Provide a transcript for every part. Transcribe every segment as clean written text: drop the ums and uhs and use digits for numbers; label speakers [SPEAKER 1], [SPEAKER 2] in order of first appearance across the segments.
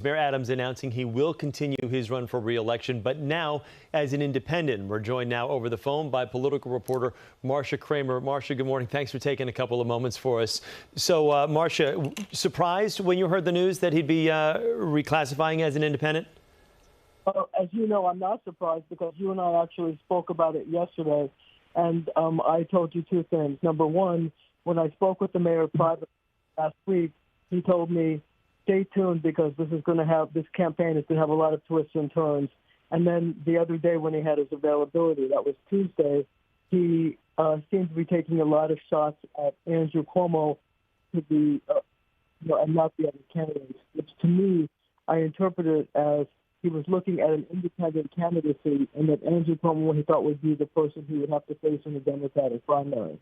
[SPEAKER 1] Mayor Adams announcing he will continue his run for re-election, but now as an independent. We're joined now over the phone by political reporter Marcia Kramer. Marcia, good morning. Thanks for taking a couple of moments for us. So, Marcia, surprised when you heard the news that he'd be reclassifying as an independent?
[SPEAKER 2] As you know, I'm not surprised because you and I actually spoke about it yesterday, and I told you two things. Number one, when I spoke with the mayor privately last week, he told me, stay tuned because this campaign is going to have a lot of twists and turns. And then the other day when he had his availability, that was Tuesday, he seemed to be taking a lot of shots at Andrew Cuomo to be, and not the other candidates, which to me, I interpreted it as he was looking at an independent candidacy and that Andrew Cuomo he thought would be the person he would have to face in the Democratic primary.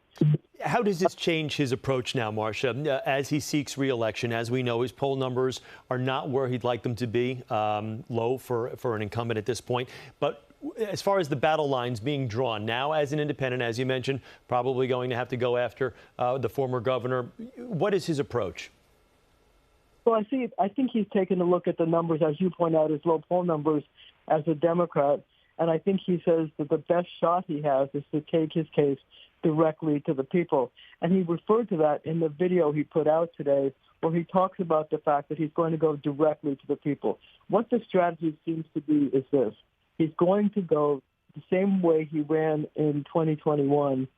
[SPEAKER 1] How does this change his approach now, Marcia, as he seeks re-election? As we know, his poll numbers are not where he'd like them to be, low for an incumbent at this point. But as far as the battle lines being drawn now as an independent, as you mentioned, probably going to have to go after the former governor. What is his approach?
[SPEAKER 2] Well, I think he's taken a look at the numbers, as you point out, his low poll numbers as a Democrat. And I think he says that the best shot he has is to take his case directly to the people. And he referred to that in the video he put out today, where he talks about the fact that he's going to go directly to the people. What the strategy seems to be is this. He's going to go the same way he ran in 2021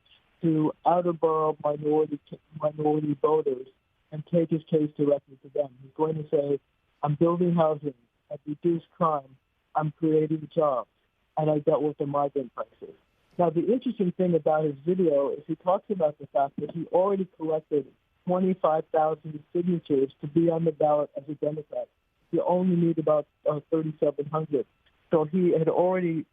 [SPEAKER 2] to outer-borough minority voters and take his case directly to them. He's going to say, I'm building housing, I've reduced crime, I'm creating jobs, and I dealt with the migrant crisis. Now, the interesting thing about his video is he talks about the fact that he already collected 25,000 signatures to be on the ballot as a Democrat. He only need about 3,700. So he had already,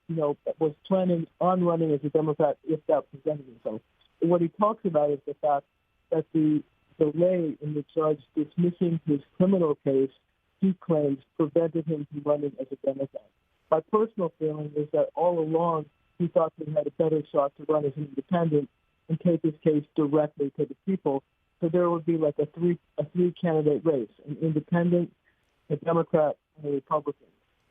[SPEAKER 2] was planning on running as a Democrat if that presented himself. What he talks about is the fact that the delay in the judge dismissing his criminal case, he claims, prevented him from running as a Democrat. My personal feeling is that all along he thought that he had a better shot to run as an independent and take his case directly to the people. So there would be like a three-candidate race, an independent, a Democrat, and a Republican.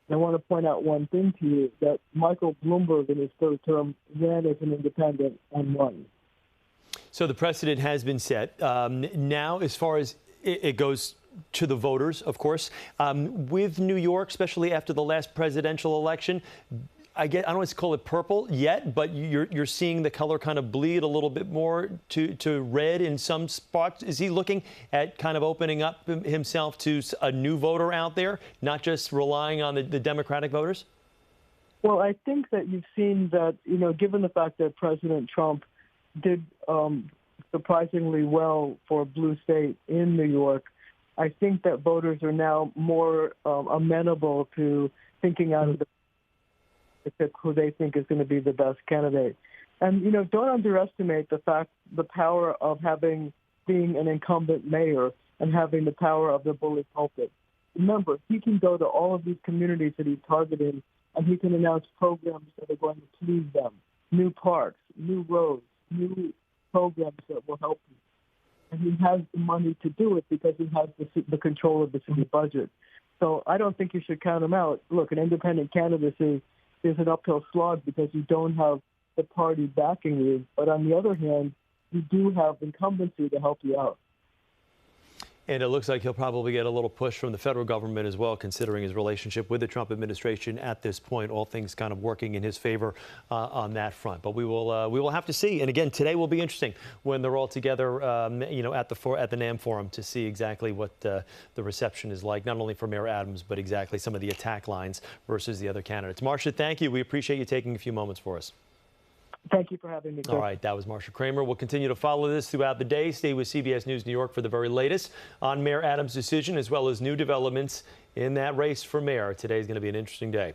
[SPEAKER 2] And I want to point out one thing to you, that Michael Bloomberg in his third term ran as an independent and won.
[SPEAKER 1] So the precedent has been set. Now, as far as it goes to the voters, of course, with New York, especially after the last presidential election, I don't want to call it purple yet, but you're seeing the color kind of bleed a little bit more to red in some spots. Is he looking at kind of opening up himself to a new voter out there, not just relying on the Democratic voters?
[SPEAKER 2] Well, I think that you've seen that, given the fact that President Trump did surprisingly well for a blue state in New York, I think that voters are now more amenable to thinking out of the who they think is going to be the best candidate. And, don't underestimate the power of being an incumbent mayor and having the power of the bully pulpit. Remember, he can go to all of these communities that he's targeting, and he can announce programs that are going to please them, new parks, new roads, new programs that will help you. And he has the money to do it because he has the control of the city budget. So I don't think you should count him out. Look, an independent candidacy is an uphill slog because you don't have the party backing you. But on the other hand, you do have incumbency to help you out.
[SPEAKER 1] And it looks like he'll probably get a little push from the federal government as well, considering his relationship with the Trump administration at this point. All things kind of working in his favor on that front. But we will have to see. And again, today will be interesting when they're all together, at the NAM Forum to see exactly what the reception is like, not only for Mayor Adams, but exactly some of the attack lines versus the other candidates. Marcia, thank you. We appreciate you taking a few moments for us.
[SPEAKER 2] Thank you for having me.
[SPEAKER 1] All right, that was Marcia Kramer. We'll continue to follow this throughout the day. Stay with CBS News New York for the very latest on Mayor Adams' decision, as well as new developments in that race for mayor. Today is going to be an interesting day.